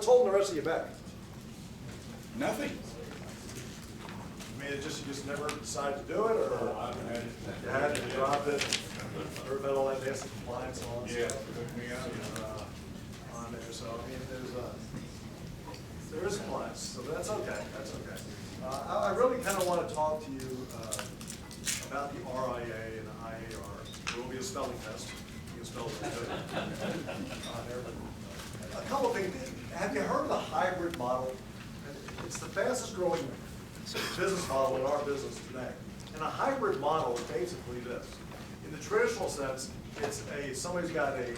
holding the rest of you back? Nothing. I mean, you just never decided to do it, or you had to drop it, heard about all that nasty compliance and all that stuff. On there, so I mean, there is compliance, so that's okay. That's okay. I really kind of want to talk to you about the RIA and the IAR. There will be a spelling test. You can spell it good. A couple of things. Have you heard of the hybrid model? It's the fastest growing business model in our business today. And a hybrid model is basically this. In the traditional sense, it's somebody's got a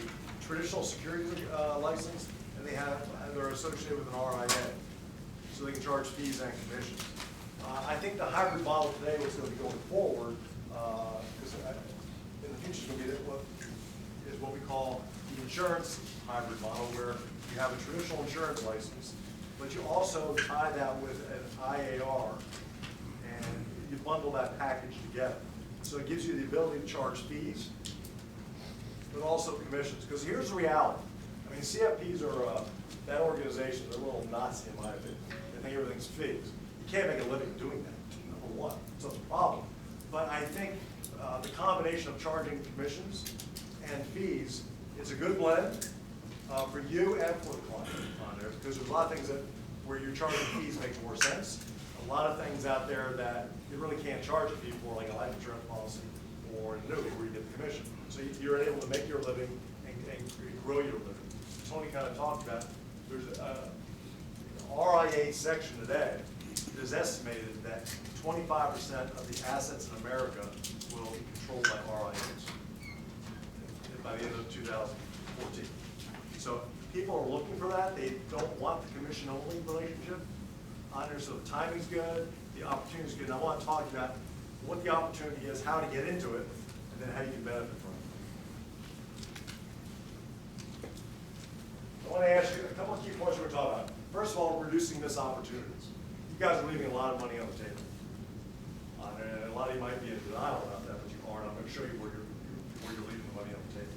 traditional security license, and they're associated with an RIA, so they can charge fees and commissions. I think the hybrid model today was going to be going forward, because in the future is going to be what we call the insurance hybrid model, where you have a traditional insurance license, but you also tie that with an IAR, and you bundle that package together. So it gives you the ability to charge fees, but also commissions. Because here's the reality. I mean, CFPs are, that organization, they're a little nuts in my opinion. They think everything's fees. You can't make a living doing that, number one. So it's a problem. But I think the combination of charging commissions and fees is a good blend for you and for the client on there, because there's a lot of things where you're charging fees makes more sense. A lot of things out there that you really can't charge a fee for, like a life insurance policy or an annuity where you get the commission. So you're able to make your living and grow your living. Tony kind of talked about, there's a RIA section today. It is estimated that 25% of the assets in America will be controlled by RIAs by the end of 2014. So people are looking for that. They don't want the commission-only relationship on there, so the timing's good, the opportunity's good. And I want to talk about what the opportunity is, how to get into it, and then how you can benefit from it. I want to ask you a couple of key points we're talking about. First of all, reducing missed opportunities. You guys are leaving a lot of money on the table. And a lot of you might be in denial about that, but you aren't. I'm going to show you where you're leaving the money on the table.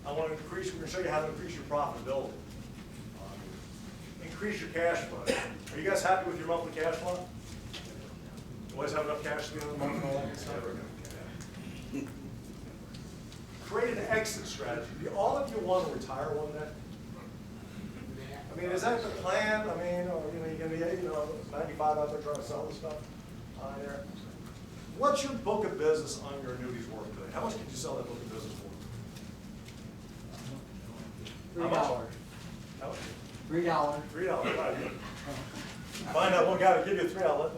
I want to we're going to show you how to increase your profitability. Increase your cash flow. Are you guys happy with your monthly cash flow? You always have enough cash at the end of the month and all that good stuff? Create an exit strategy. Do all of you want to retire one day? I mean, is that the plan? I mean, or, you're going to be 95 out there trying to sell this stuff on there. What's your book of business on your annuities worth today? How much could you sell that book of business for? $3. How much? $3. $3, right. Find out one guy to give you $3.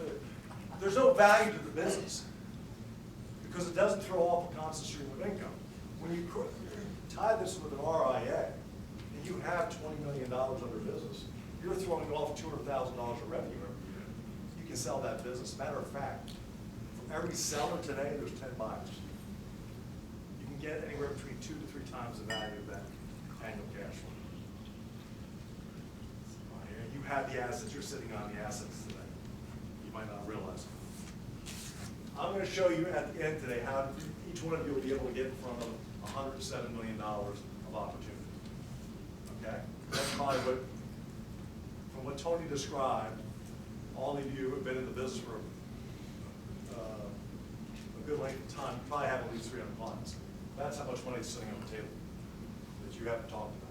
There's no value to the business because it doesn't throw off a constant stream of income. When you tie this with an RIA and you have $20 million under business, you're throwing off $200,000 of revenue every year. You can sell that business. Matter of fact, from every seller today, there's 10 buyers. You can get anywhere between 2 to 3 times the value of that annual cash flow. You have the assets, you're sitting on the assets today. You might not realize it. I'm going to show you at the end today how each one of you will be able to get in front of $107 million of opportunity. Okay? That's probably what, from what Tony described, all of you have been in the business for a good length of time. You probably have at least 300 clients. That's how much money is sitting on the table that you haven't talked about.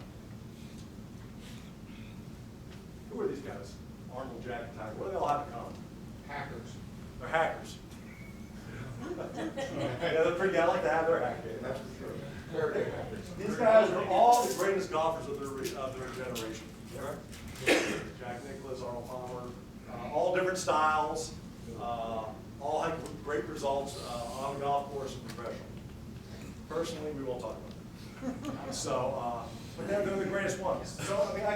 Who are these guys? Arnold, Jack, and Tiger. What do they all have in common? Hackers. They're hackers. Yeah, they're pretty. I like to have their hack game, that's for sure. They're big hackers. These guys are all the greatest golfers of their generation. Right? Jack Nicklaus, Arnold Palmer, all different styles, all had great results on the golf course and professional. Personally, we won't talk about that. So, but they're the greatest ones. So, I mean,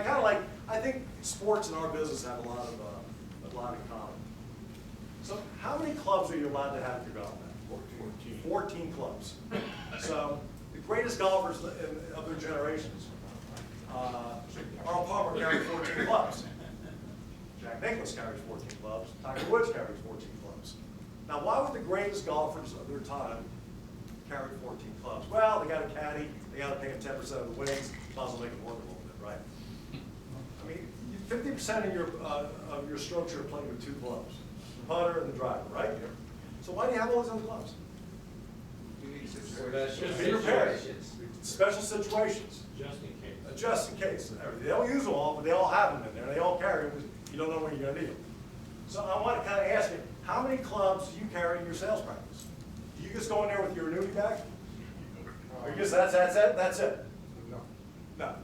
I think sports in our business have a lot in common. So, how many clubs are you allowed to have if you're golfing? 14 clubs. So, the greatest golfers of their generations. Arnold Palmer carried 14 clubs. Jack Nicklaus carries 14 clubs. Tiger Woods carries 14 clubs. Now, why would the greatest golfers of their time carry 14 clubs? Well, they got a caddy. They got to pay him 10% of the winnings. Might as well make it work a little bit, right? I mean, 50% of your strokes are playing with two gloves, the putter and the driver, right? So why do you have all these other gloves? Be prepared. Special situations. Just in case. Just in case. They don't use them all, but they all have them in there. They all carry them. You don't know when you're going to need them. So I want to kind of ask you, how many clubs do you carry in your sales practice? Do you just go in there with your annuity bag? Or you just, that's it? No. No.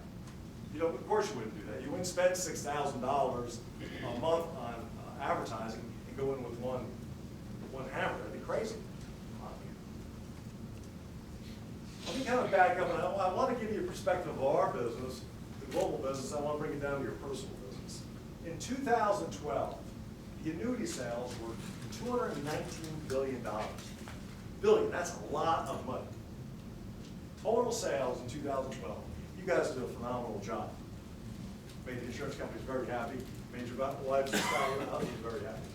You know, of course you wouldn't do that. You wouldn't spend $6,000 a month on advertising and go in with one hammer. That'd be crazy. Let me kind of back up, and I want to give you a perspective of our business, the global business. I want to bring it down to your personal business. In 2012, the annuity sales were $219 billion. Billion, that's a lot of money. Total sales in 2012. You guys did a phenomenal job. Made the insurance companies very happy. Made your lifestyle and others very happy.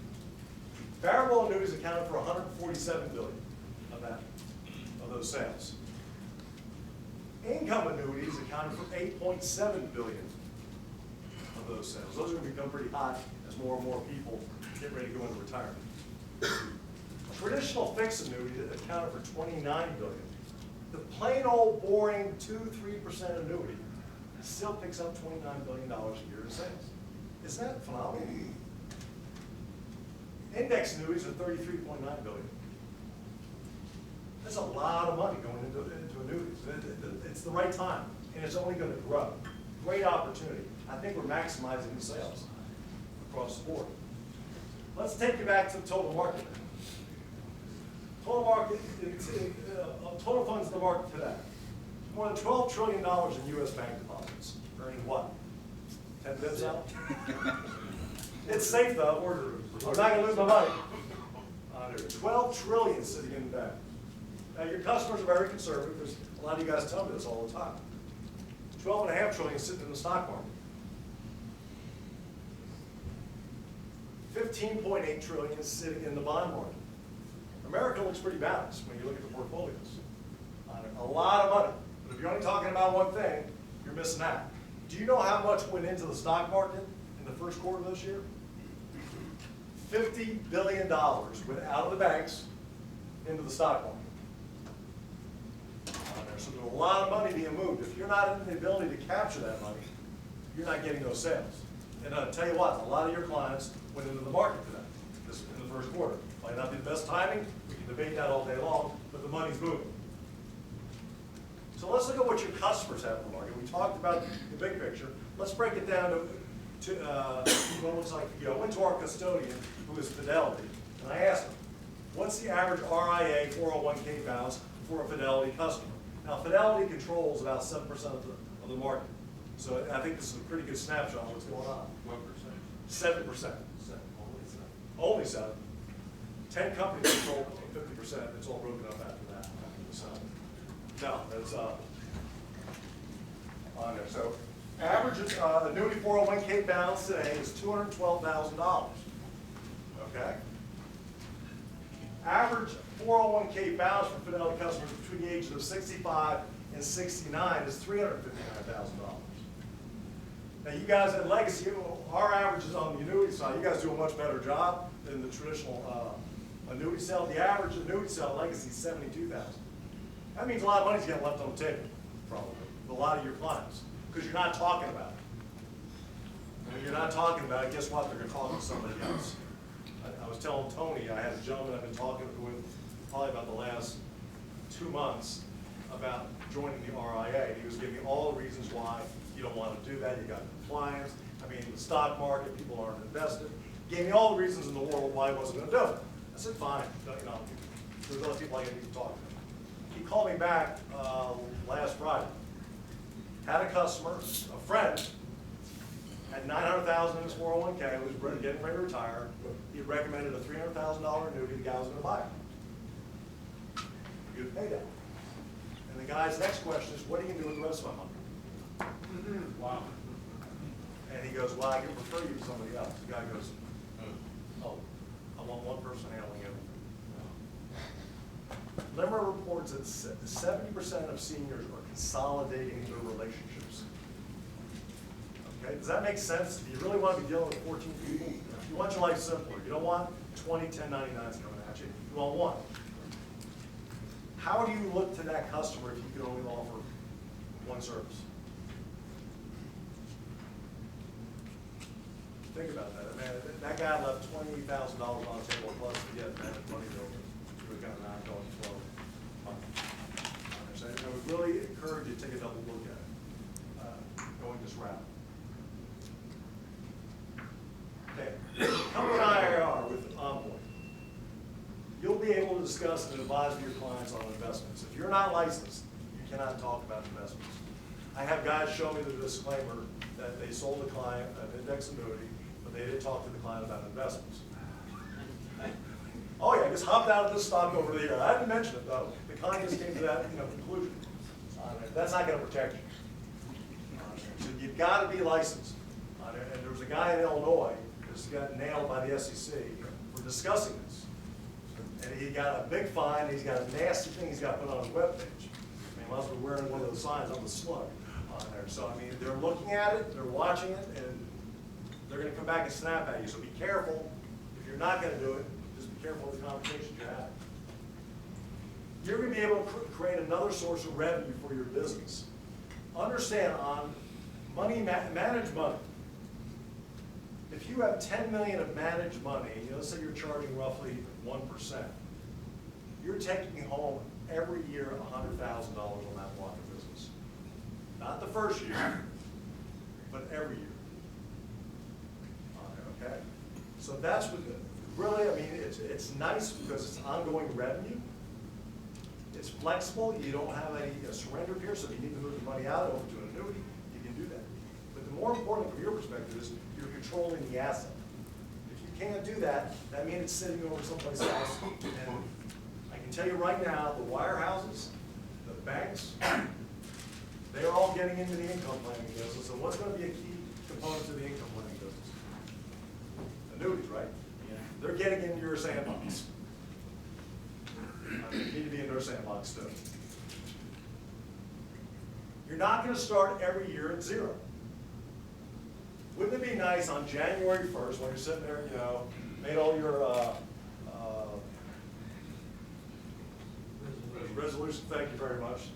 Variable annuities accounted for $147 billion of those sales. Income annuities accounted for $8.7 billion of those sales. Those are going to become pretty hot as more and more people get ready to go into retirement. Traditional fixed annuities accounted for $29 billion. The plain old boring 2-3% annuity still picks up $29 billion a year in sales. Isn't that phenomenal? Index annuities are $33.9 billion. That's a lot of money going into annuities. It's the right time, and it's only going to grow. Great opportunity. I think we're maximizing the sales across the board. Let's take you back to the total market. Total market, total funds in the market today. More than $12 trillion in U.S. bank deposits. Earning what? 10 bips out? It's safe though. I'm not going to lose my money. There's $12 trillion sitting in the bank. Now your customers are very conservative because a lot of you guys tell me this all the time. $12.5 trillion sitting in the stock market. $15.8 trillion is sitting in the bond market. America looks pretty balanced when you look at the portfolios. A lot of money. But if you're only talking about one thing, you're missing out. Do you know how much went into the stock market in the first quarter of this year? $50 billion went out of the banks into the stock market. So there's a lot of money being moved. If you're not in the ability to capture that money, you're not getting those sales. And I'll tell you what, a lot of your clients went into the market today, in the first quarter. Might not be the best timing, we can debate that all day long, but the money's moving. So let's look at what your customers have in the market. We talked about the big picture. Let's break it down to what it looks like for you. I went to our custodian, who is Fidelity, and I asked him, what's the average RIA 401k balance for a Fidelity customer? Now, Fidelity controls about 7% of the market. So I think this is a pretty good snapshot of what's going on. What percentage? 7%. Only 7. 10 companies control 50%. It's all broken up after that. So, no, that's on there. So, average annuity 401k balance today is $212,000. Okay? Average 401k balance for Fidelity customers between the ages of 65 and 69 is $359,000. Now you guys at Legacy, our averages on the annuity side, you guys do a much better job than the traditional annuity sale. The average annuity sale at Legacy is $72,000. That means a lot of money's getting left on the table, probably, with a lot of your clients, because you're not talking about it. When you're not talking about it, guess what? They're going to talk to somebody else. I was telling Tony, I had a gentleman I've been talking with probably about the last 2 months about joining the RIA. He was giving me all the reasons why you don't want to do that. You got compliance. I mean, the stock market, people aren't invested. He gave me all the reasons in the world why he wasn't going to do it. I said, fine. You know, there's other people I need to talk to. He called me back last Friday. Had a customer, a friend, had $900,000 in his 401k, was getting ready to retire. He recommended a $300,000 annuity. The guy was going to buy it. Good payday. And the guy's next question is, what are you going to do with the rest of my money? Wow. And he goes, well, I can refer you to somebody else. The guy goes, oh, I want one person handling everything. LIMRA reports that 70% of seniors are consolidating their relationships. Okay, does that make sense? Do you really want to be dealing with 14 people? You want your life simpler. You don't want 20 1099s coming at you. You want one. How do you look to that customer if you can only offer one service? Think about that. I mean, that guy left $20,000 on the table plus to get that money bill. He was kind of not going slow. So I would really encourage you to take a double look at it, going this route. Okay, come to IRR with Envoy. You'll be able to discuss and advise with your clients on investments. If you're not licensed, you cannot talk about investments. I have guys show me the disclaimer that they sold a client an index annuity, but they didn't talk to the client about investments. Oh yeah, just hopped out of this stock over here. I didn't mention it though. The client just came to that conclusion. That's not going to protect you. So you've got to be licensed. And there was a guy in Illinois who's got nailed by the SEC for discussing this. And he got a big fine. He's got a nasty thing he's got put on his webpage. I mean, unless we're wearing one of those signs, I'm a slug on there. So I mean, they're looking at it, they're watching it, and they're going to come back and snap at you. So be careful. If you're not going to do it, just be careful of the conversations you're having. You're going to be able to create another source of revenue for your business. Understand on money, managed money. If you have $10 million of managed money, let's say you're charging roughly 1%, you're taking home every year $100,000 on that block of business. Not the first year, but every year. Okay? So that's what, really, I mean, it's nice because it's ongoing revenue. It's flexible. You don't have any surrender period, so if you need to move the money out over to an annuity, you can do that. But the more important from your perspective is you're controlling the asset. If you can't do that, that means it's sitting over someplace else. And I can tell you right now, the wirehouses, the banks, they're all getting into the income planning business. And what's going to be a key component to the income planning business? Annuities, right? They're getting into your sandbox. You need to be in their sandbox too. You're not going to start every year at zero. Wouldn't it be nice on January 1st when you're sitting there, made all your resolution, thank you very much,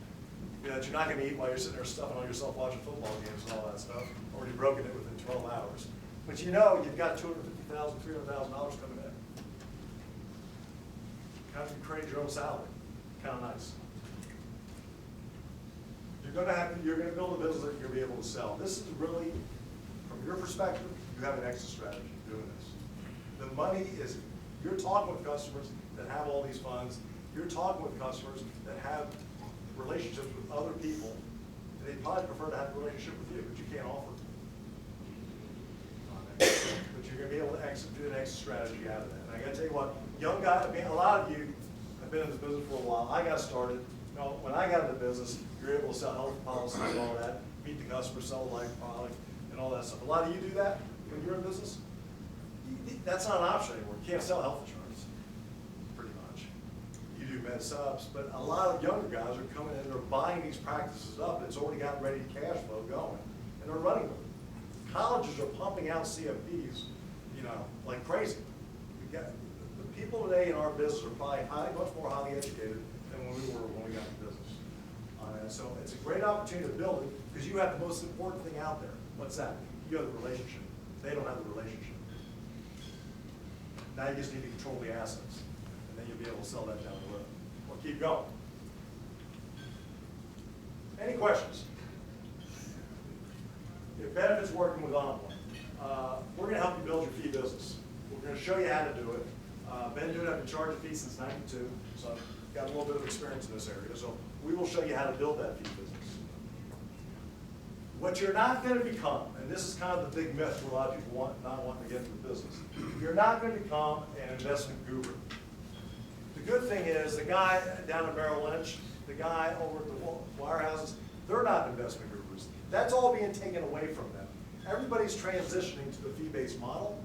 that you're not going to eat while you're sitting there stuffing on yourself watching football games and all that stuff, already broken it within 12 hours. But you've got $250,000, $300,000 coming in. Kind of create your own salary. Kind of nice. You're going to build a business that you're going to be able to sell. This is really, from your perspective, you have an exit strategy doing this. The money is, you're talking with customers that have all these funds. You're talking with customers that have relationships with other people. They probably prefer to have a relationship with you, but you can't offer. But you're going to be able to do an exit strategy out of that. And I got to tell you what, young guys, I mean, a lot of you have been in this business for a while. I got started. When I got into business, you're able to sell health policies and all that, meet the customer, sell a life product, and all that stuff. A lot of you do that when you're in business. That's not an option anymore. You can't sell health insurance, pretty much. You do med subs, but a lot of younger guys are coming in and they're buying these practices up. It's already got ready cash flow going, and they're running them. Colleges are pumping out CFPs, like crazy. The people today in our business are probably much more highly educated than when we were when we got into business. So it's a great opportunity to build it because you have the most important thing out there. What's that? You have the relationship. They don't have the relationship. Now you just need to control the assets, and then you'll be able to sell that down the road. Or keep going. Any questions? If benefits working with Envoy, we're going to help you build your fee business. We're going to show you how to do it. Been doing it, I've been charging fees since '92, so I've got a little bit of experience in this area. So we will show you how to build that fee business. What you're not going to become, and this is kind of the big myth for a lot of people not wanting to get into the business, you're not going to become an investment guru. The good thing is the guy down at Merrill Lynch, the guy over at the wirehouses, they're not investment gurus. That's all being taken away from them. Everybody's transitioning to the fee-based model.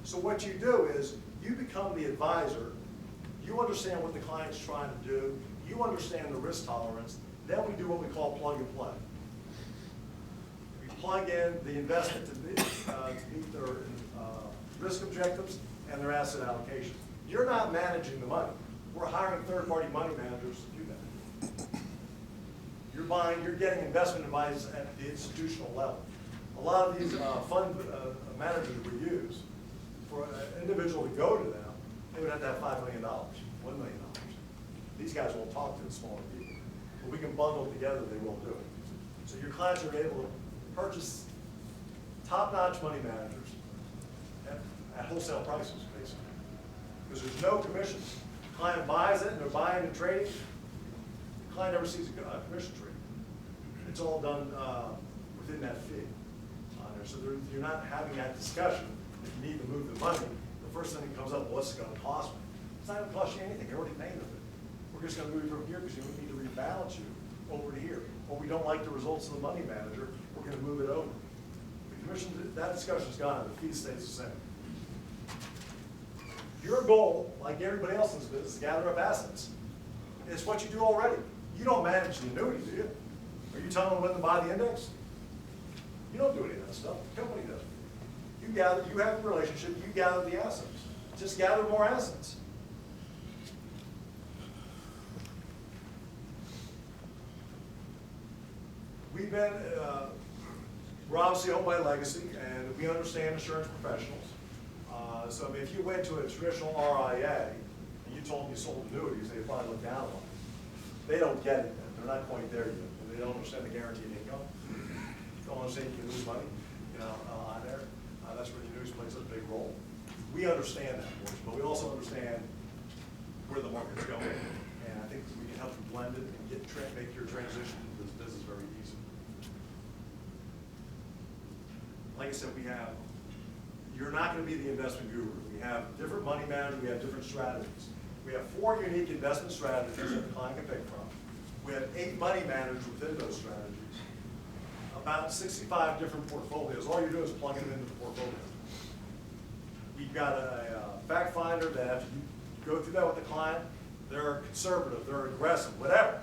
So what you do is you become the advisor. You understand what the client's trying to do. You understand the risk tolerance. Then we do what we call plug and play. We plug in the investment to meet their risk objectives and their asset allocation. You're not managing the money. We're hiring third-party money managers to do that. You're getting investment advice at the institutional level. A lot of these fund managers we use, for an individual to go to them, they would have to have $5 million, $1 million. These guys won't talk to the smaller people. But we can bundle together, they will do it. So your clients are able to purchase top-notch money managers at wholesale prices, basically. Because there's no commissions. The client buys it, and they're buying and trading. The client never sees a commission trade. It's all done within that fee on there. So you're not having that discussion if you need to move the money. The first thing that comes up, what's it going to cost me? It's not going to cost you anything. You're already paying with it. We're just going to move you from here because we need to rebalance you over to here. Or we don't like the results of the money manager, we're going to move it over. The commission, that discussion's gone, the fee stays the same. Your goal, like everybody else in this business, is to gather up assets. It's what you do already. You don't manage the annuity, do you? Are you telling them when to buy the index? You don't do any of that stuff. The company does. You have a relationship, you gather the assets. Just gather more assets. We're obviously owned by Legacy, and we understand insurance professionals. So I mean, if you went to a traditional RIA, and you told them you sold annuities, they'd probably look down on it. They don't get it yet. They're not quite there yet. They don't understand the guaranteed income. Don't understand you can lose money, on there. That's where the annuities plays a big role. We understand that, but we also understand where the market's going, and I think we can help you blend it and make your transition into this business very easy. Like I said, you're not going to be the investment guru. We have different money managers, we have different strategies. We have 4 unique investment strategies that the client can pick from. We have 8 money managers within those strategies. About 65 different portfolios. All you're doing is plugging them into the portfolio. We've got a fact finder that after you go through that with the client, they're conservative, they're aggressive, whatever.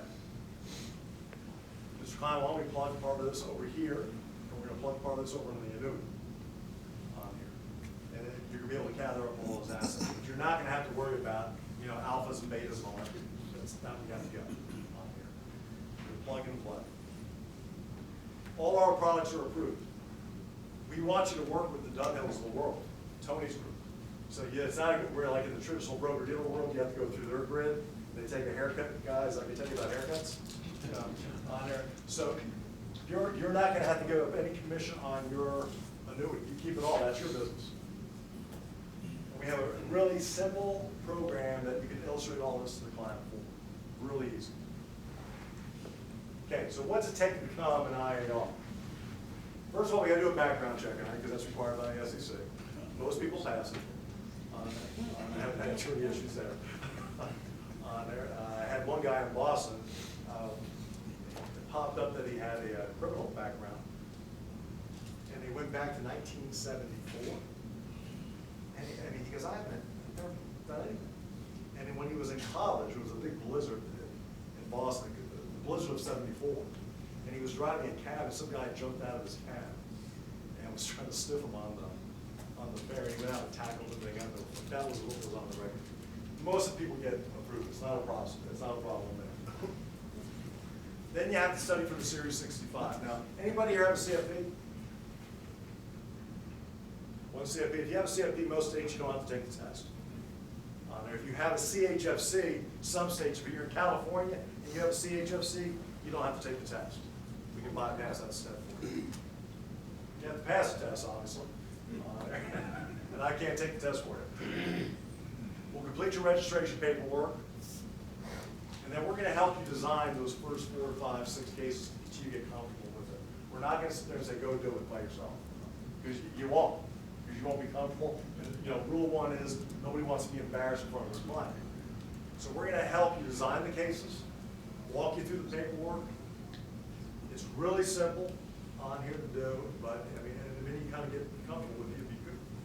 Mr. Client, why don't we plug part of this over here, and we're going to plug part of this over into the annuity on here. And then you're going to be able to gather up all those assets. But you're not going to have to worry about, alphas and betas and all that. That's not what you have to go on here. You're plug and play. All our products are approved. We want you to work with the Dunhills of the world, Tony's group. So yeah, it's not where like in the traditional broker-dealer world, you have to go through their grid. They take a haircut, guys, like they tell you about haircuts on there. So you're not going to have to give up any commission on your annuity. You keep it all. That's your business. And we have a really simple program that you can illustrate all this to the client for. Really easy. Okay, so what's it take to become an IAR? First of all, we got to do a background check on it because that's required by the SEC. Most people pass it. I haven't had too many issues there. I had one guy in Boston. It popped up that he had a criminal background, and he went back to 1974. And he goes, I haven't never done anything. And then when he was in college, it was a big blizzard in Boston, the blizzard of '74. And he was driving a cab, and some guy jumped out of his cab and was trying to stiff him on the ferry. He went out and tackled him. They got that was what was on the record. Most of the people get approved. It's not a problem. It's not a problem there. Then you have to study for the Series 65. Now, anybody here have a CFP? One CFP. If you have a CFP, most states you don't have to take the test. If you have a CHFC, some states, if you're in California and you have a CHFC, you don't have to take the test. We can bypass that step for you. You have to pass the test, obviously. And I can't take the test for you. We'll complete your registration paperwork, and then we're going to help you design those first 4, 5, 6 cases until you get comfortable with it. We're not going to sit there and say, go do it by yourself. Because you won't. Because you won't be comfortable. And, rule 1 is nobody wants to be embarrassed in front of his client. So we're going to help you design the cases, walk you through the paperwork. It's really simple on here to do, but I mean, and then you kind of get comfortable with it.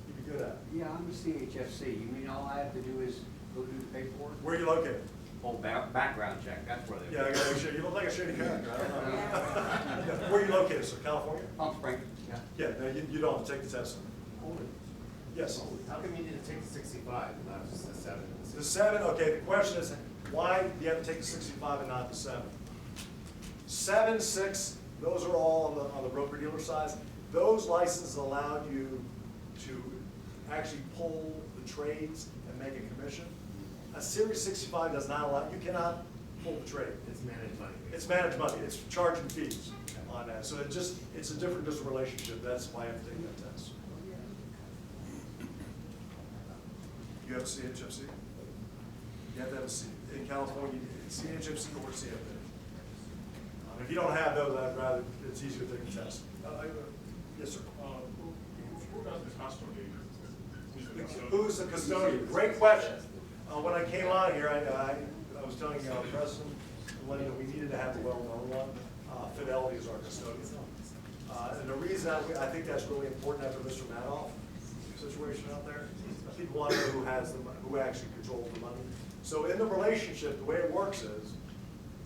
You'd be good at it. Yeah, I'm a CHFC. You mean all I have to do is go do the paperwork? Where are you located? whole background check, that's where they. Yeah, I gotta make sure, you look like a shady character, I don't know. Yeah, where are you located, sir, California? Palm Springs. Yeah. Yeah, no, you don't have to take the test. Yes. How come you need to take the 65 and not just the 7? The 7, okay, the question is, why do you have to take the 65 and not the 7? 7, 6, those are all on the broker-dealer side. Those licenses allow you to actually pull the trades and make a commission. A Series 65 does not allow, you cannot pull the trade. It's managed money. It's managed money, it's charging fees on that. So it's a different relationship, that's why I have to take that test. You have a CHFC? You have to have a C, in California, it's CHFC or CFA. If you don't have those, I'd rather, it's easier to take a test. Yes, sir. Who does the custody? Who's the custodian? Great question. When I came on here, I was telling President Lenny that we needed to have a well-known one. Fidelity is our custodian. And the reason I think that's really important after Mr. Madoff situation out there, people want to know who actually controls the money. So in the relationship, the way it works is,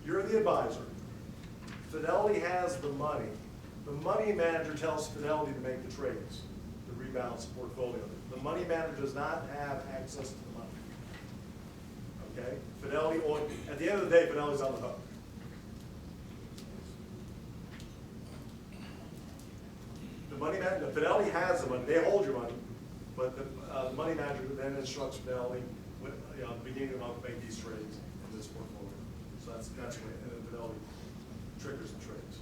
you're the advisor. Fidelity has the money. The money manager tells Fidelity to make the trades, to rebalance the portfolio. The money manager does not have access to the money. Okay? Fidelity, at the end of the day, Fidelity's on the hook. The money manager, Fidelity has the money, they hold your money, but the money manager then instructs Fidelity, at the beginning of the month, make these trades in this portfolio. So that's when Fidelity triggers the trades.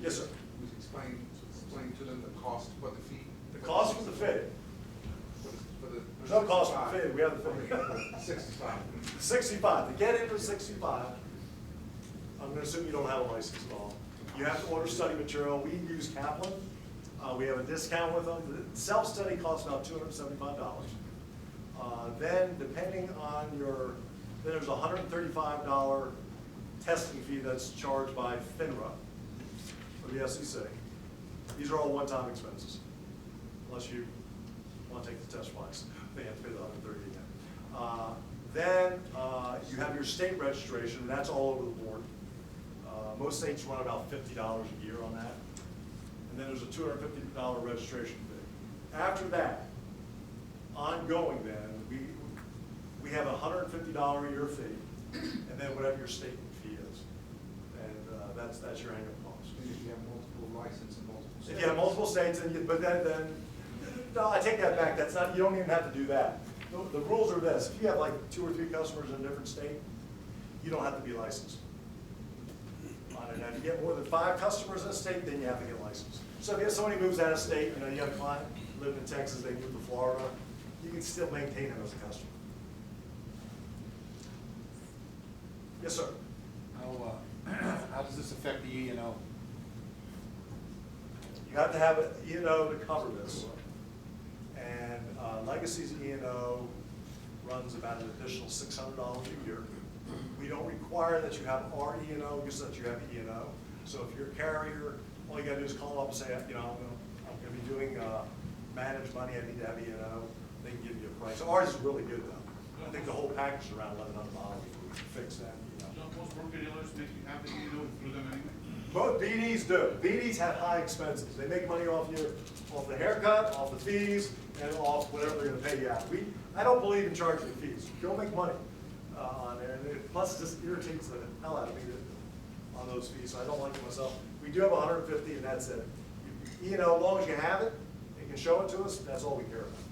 Yes, sir. Explain to them the cost for the fee. The cost for the fee. There's no cost for the fee, we have the fee. 65. 65, to get into 65, I'm gonna assume you don't have a license at all. You have to order study material. We use Kaplan. We have a discount with them. The self-study costs about $275. Then depending on then there's a $135 testing fee that's charged by FINRA for the SEC. These are all one-time expenses, unless you want to take the test twice. They have to pay the $130 again. Then you have your state registration, and that's all over the board. Most states run about $50 a year on that. And then there's a $250 registration fee. After that, ongoing then, we have a $150 a year fee, and then whatever your state fee is. And that's your annual cost. If you have multiple licenses in multiple states. If you have multiple states, no, I take that back. That's not, you don't even have to do that. The rules are this: if you have like 2 or 3 customers in a different state, you don't have to be licensed. And if you get more than 5 customers in a state, then you have to get licensed. So if somebody moves out of state, you have a client living in Texas, they move to Florida, you can still maintain them as a customer. Yes, sir. How does this affect the E&O? You have to have an E&O to cover this. And Legacy's E&O runs about an additional $600 a year. We don't require that you have our E&O, just that you have E&O. So if you're a carrier, all you gotta do is call up and say, I'm gonna be doing managed money, I need to have E&O. They can give you a price. Ours is really good though. I think the whole package is around $1,100 to fix that. Don't most broker-dealers make you have the E&O through them anyway? Both BDs do. BDs have high expenses. They make money off the haircut, off the fees, and off whatever they're gonna pay you out. I don't believe in charging the fees. You'll make money on there, and plus it just irritates the hell out of me on those fees, so I don't like it myself. We do have 150, and that's it. As long as you have it, and can show it to us, that's all we care about.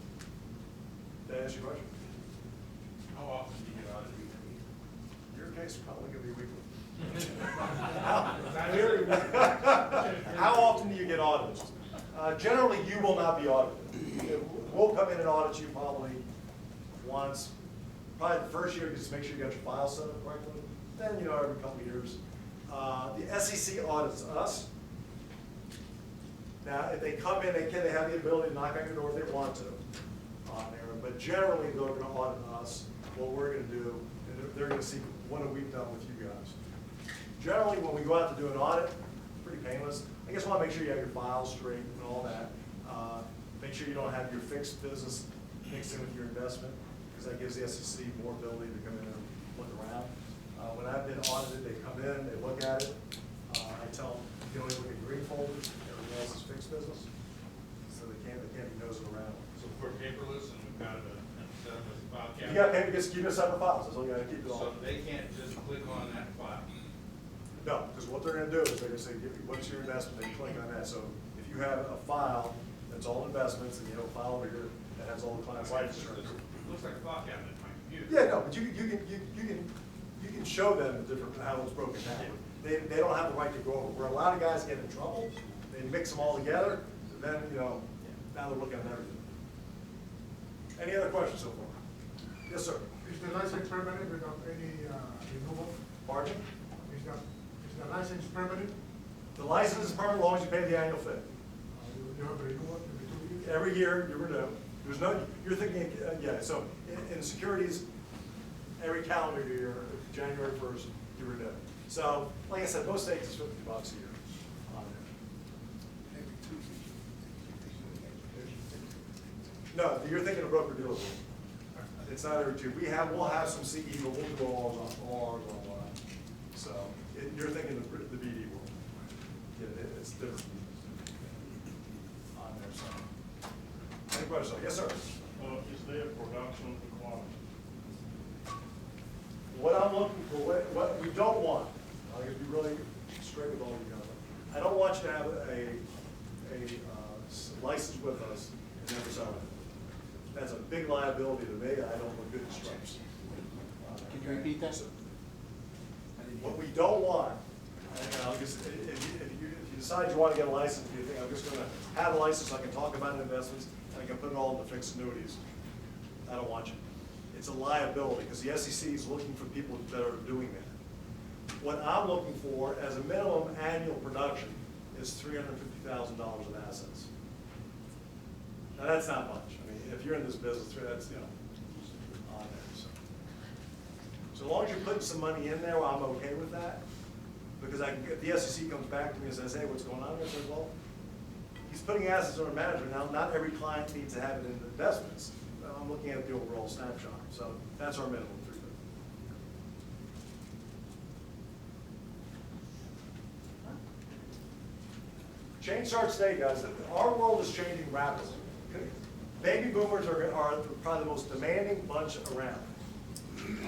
Did I answer your question? How often do you get audited? Your case is probably gonna be weekly. How often do you get audited? Generally, you will not be audited. We'll come in and audit you probably once. Probably the first year, just make sure you got your file set up correctly. Then, every couple of years. The SEC audits us. Now, if they come in, they have the ability to knock on your door if they want to on there. But generally, they're going to audit us, what we're going to do, and they're going to see what have we done with you guys. Generally, when we go out to do an audit, it's pretty painless. I just want to make sure you have your files straight and all that. Make sure you don't have your fixed business mixed in with your investment, because that gives the SEC more ability to come in and look look at it. I tell them, you only look at green folders, everything else is fixed business. So they can't be nosing around. So we're paperless and we've got to set up a file You cabinet. got paper, just keep it separate files, that's all you gotta keep it So on. they can't just click on that file. No, because what they're gonna do is they're gonna say, what's your investment, they click on that. So if you have a file that's all investments, and you have a file over here that has all the client's life insurance. It looks like a file cabinet in my computer. Yeah, no, but you can show them the different, how it's broken down. They don't have the right to go over. Where a lot of guys get in trouble, they mix them all together, and then, now they're looking at everything. Any other questions so far? Yes, sir. Is the license permanent without any renewal? Pardon? Is the license permanent? The license is permanent as long as you pay the annual fee. You have a renewal every 2 years? Every year, you renew. There's no, you're thinking, yeah, so in securities, every calendar year, January 1st, you renew. So, like I said, most states is $50 a year on there. No, you're thinking of broker dealer. It's not every two. We'll have some CE, but we'll do all ours online. So, you're thinking of the BD world. Yeah, it's different on there, so. Any questions? Yes, sir. Is there production requirement? What I'm looking for, what we don't want, I'm gonna be really straight with all you guys. I don't want you to have a license with us and never sell it. That's a big liability to me. I don't look good in stripes. Can you repeat that? What we don't want, and I'll just, if you decide you want to get a license, you think I'm just gonna have a license, so I can talk about investments, and I can put it all into fixed annuities. I don't want you. It's a liability, because the SEC is looking for people that are doing that. What I'm looking for as a minimum annual production is $350,000 of assets. Now, that's not much. I mean, if you're in this business, that's, on there, so. So long as you're putting some money in there, I'm okay with that. Because if the SEC comes back to me and says, hey, what's going on? I say, well, he's putting assets under management. Now, not every client needs to have it in investments. I'm looking at the overall snapshot. So that's our minimum, 350. Change starts today, guys. Our world is changing rapidly. Baby boomers are probably the most demanding bunch around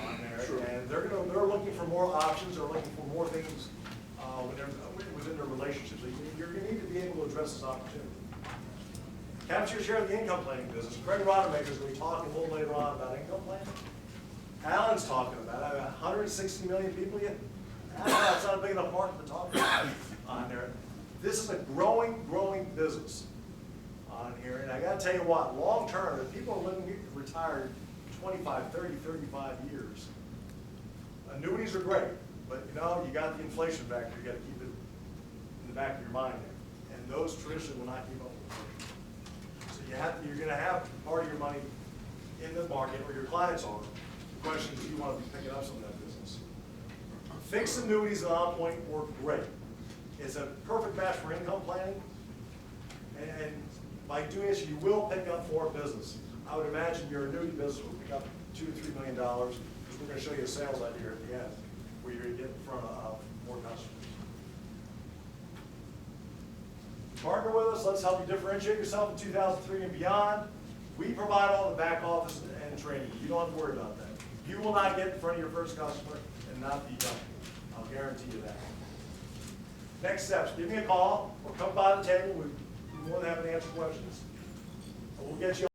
on there, and they're looking for more options. They're looking for more things within their relationships. So you're going to need to be able to address this opportunity. Capture your share of the income planning business. Craig Rodemaker is going to be talking a little later on about income planning. Alan's talking about it. 160 million people yet. That's not a big enough market to talk about on there. This is a growing business on here. And I got to tell you what, long term, if people are living retired 25, 30, 35 years, annuities are great. But you got the inflation factor. You got to keep it in the back of your mind there. And those traditionally will not keep up with inflation. So you're going to have part of your money in the market, or your clients are. The question is, do you want to be picking up some of that business? Fixed annuities at On Point work great. It's a perfect match for income planning. And by doing this, you will pick up more business. I would imagine your annuity business will pick up $2 to $3 million, because we're going to show you a sales idea at the end, where you're going to get in front of more customers. Partner with us, let's help you differentiate yourself in 2003 and beyond. We provide all the back office and training. You don't have to worry about that. You will not get in front of your first customer and not be done. I'll guarantee you that. Next steps, give me a call or come by the table. We're more than happy to answer questions. We'll get you